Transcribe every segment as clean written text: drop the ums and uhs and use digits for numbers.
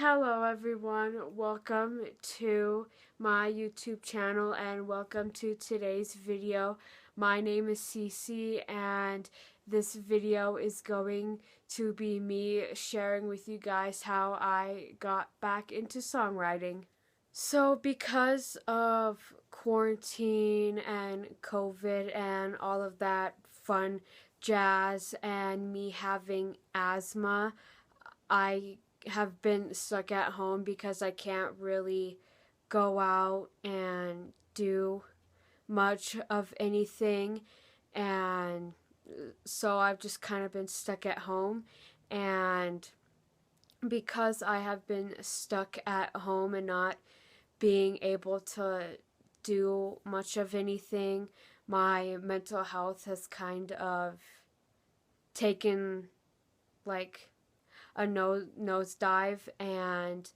Hello everyone, welcome to my YouTube channel and welcome to today's video. My name is Cece and this video is going to be me sharing with you guys how I got back into songwriting. So because of quarantine and COVID and all of that fun jazz and me having asthma, I have been stuck at home because I can't really go out and do much of anything, and so I've just kind of been stuck at home. And because I have been stuck at home and not being able to do much of anything, my mental health has kind of taken like a nosedive, and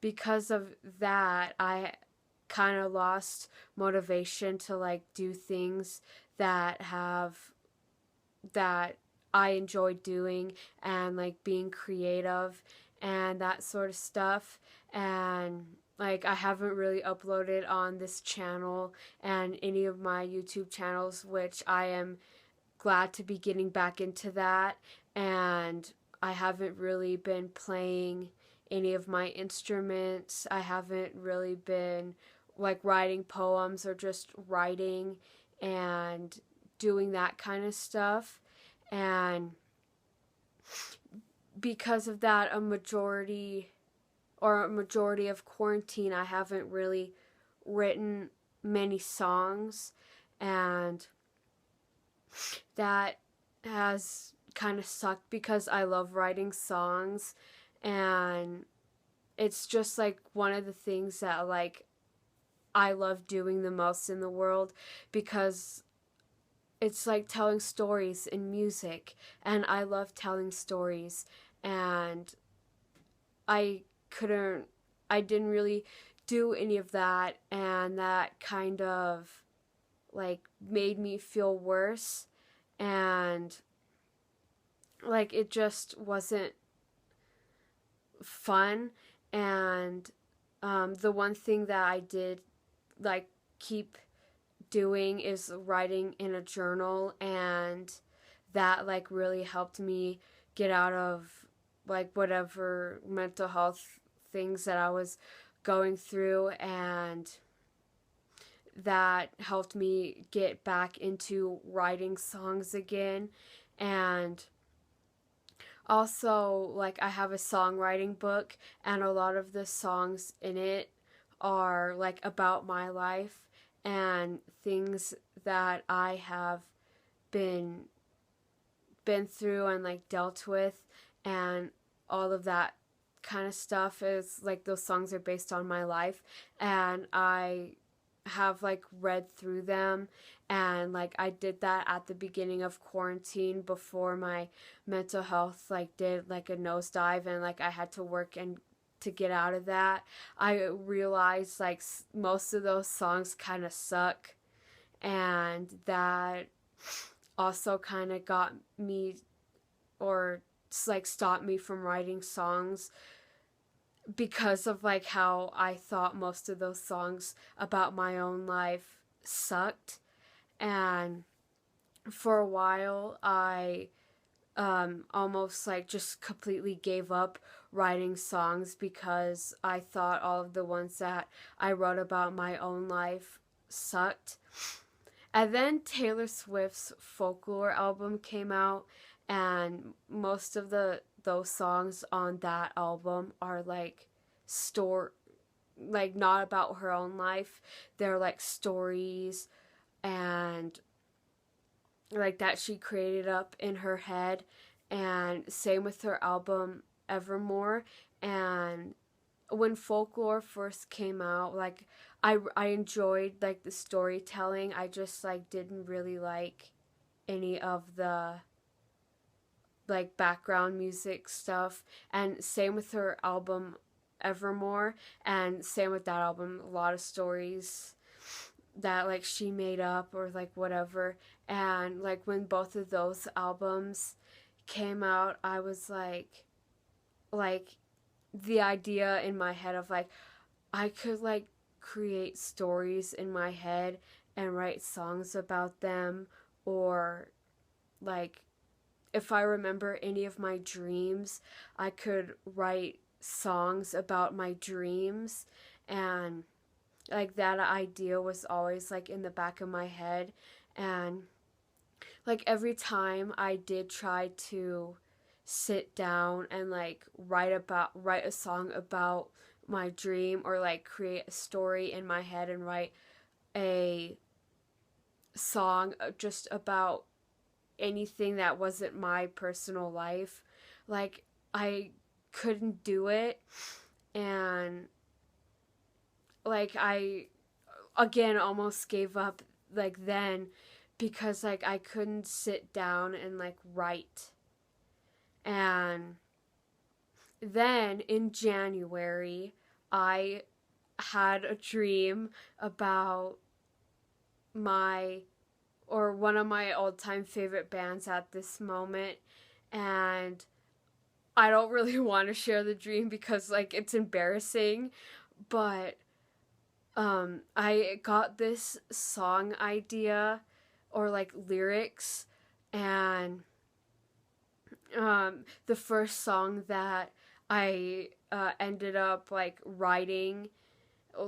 because of that I kind of lost motivation to like do things that I enjoy doing, and like being creative and that sort of stuff. And like I haven't really uploaded on this channel and any of my YouTube channels, which I am glad to be getting back into that. And I haven't really been playing any of my instruments. I haven't really been like writing poems or just writing and doing that kind of stuff. And because of that, a majority of quarantine, I haven't really written many songs, and that has kind of sucked because I love writing songs, and it's just like one of the things that like I love doing the most in the world, because it's like telling stories in music, and I love telling stories. And I couldn't I didn't really do any of that, and that kind of like made me feel worse, and like it just wasn't fun. And the one thing that I did like keep doing is writing in a journal, and that like really helped me get out of like whatever mental health things that I was going through, and that helped me get back into writing songs again. And also, like, I have a songwriting book, and a lot of the songs in it are like about my life and things that I have been through and like dealt with, and all of that kind of stuff is like those songs are based on my life. And I have like read through them, and like I did that at the beginning of quarantine before my mental health like did like a nosedive, and like I had to work and to get out of that. I realized like most of those songs kind of suck, and that also kind of got me, or like stopped me from writing songs, because of like how I thought most of those songs about my own life sucked. And for a while I almost like just completely gave up writing songs, because I thought all of the ones that I wrote about my own life sucked. And then Taylor Swift's Folklore album came out, and most of those songs on that album are like like not about her own life. They're like stories, and like that she created up in her head. And same with her album Evermore. And when Folklore first came out, like I enjoyed like the storytelling. I just like didn't really like any of the like background music stuff. And same with her album Evermore, and same with that album, a lot of stories that like she made up or like whatever. And like when both of those albums came out, I was like the idea in my head of like I could like create stories in my head and write songs about them, or like if I remember any of my dreams, I could write songs about my dreams. And like that idea was always like in the back of my head. And like every time I did try to sit down and like write a song about my dream, or like create a story in my head and write a song just about anything that wasn't my personal life, like I couldn't do it. And like I again almost gave up like then, because like I couldn't sit down and like write. And then in January, I had a dream about my or one of my all-time favorite bands at this moment. And I don't really want to share the dream because like it's embarrassing, but I got this song idea or like lyrics. And the first song that I ended up like writing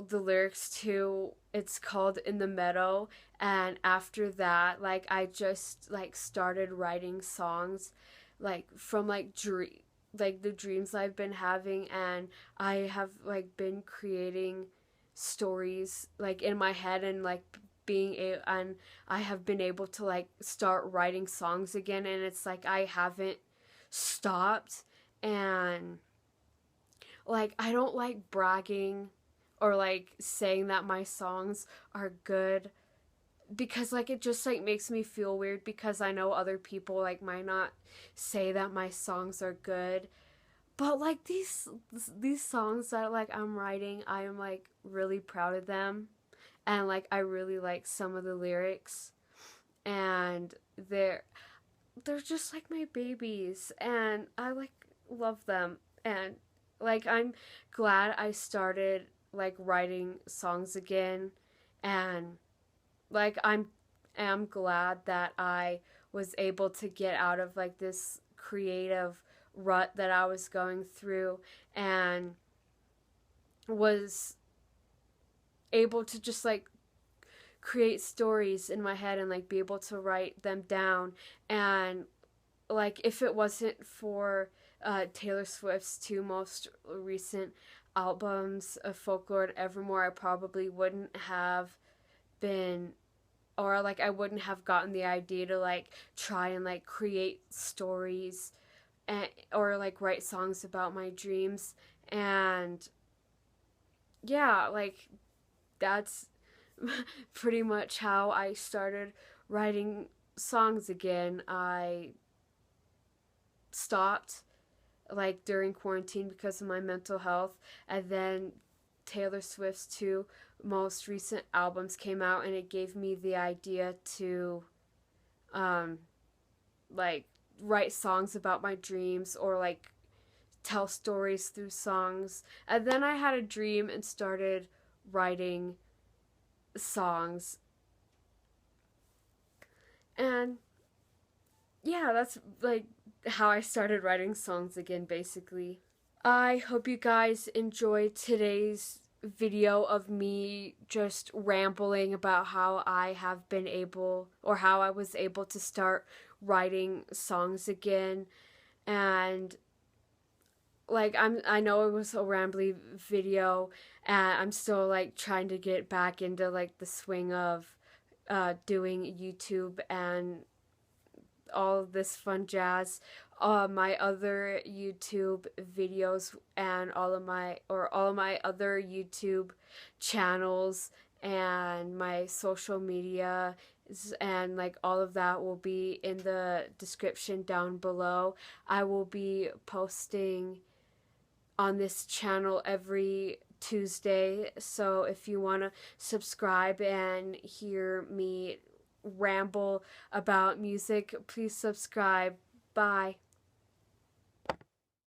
the lyrics to, it's called In the Meadow. And after that, like I just like started writing songs like from like the dreams I've been having. And I have like been creating stories like in my head, and like and I have been able to like start writing songs again, and it's like I haven't stopped. And like I don't like bragging or like saying that my songs are good, because like it just like makes me feel weird, because I know other people like might not say that my songs are good. But like these songs that like I'm writing, I am like really proud of them. And like I really like some of the lyrics, and they're just like my babies, and I like love them. And like I'm glad I started like writing songs again. And like am glad that I was able to get out of like this creative rut that I was going through, and was able to just like create stories in my head and like be able to write them down. And like if it wasn't for Taylor Swift's two most recent albums of Folklore and Evermore, I probably wouldn't have been, or like I wouldn't have gotten the idea to like try and like create stories, and or like write songs about my dreams. And yeah, like that's pretty much how I started writing songs again. I stopped like during quarantine because of my mental health, and then Taylor Swift's two most recent albums came out, and it gave me the idea to um like write songs about my dreams, or like tell stories through songs. And then I had a dream and started writing songs. And yeah, that's like how I started writing songs again, basically. I hope you guys enjoyed today's video of me just rambling about how I have been able, or how I was able to start writing songs again. And like I know it was a rambly video, and I'm still like trying to get back into like the swing of doing YouTube and all of this fun jazz. My other YouTube videos and all of my other YouTube channels and my social media and like all of that will be in the description down below. I will be posting on this channel every Tuesday, so if you want to subscribe and hear me ramble about music, please subscribe. Bye.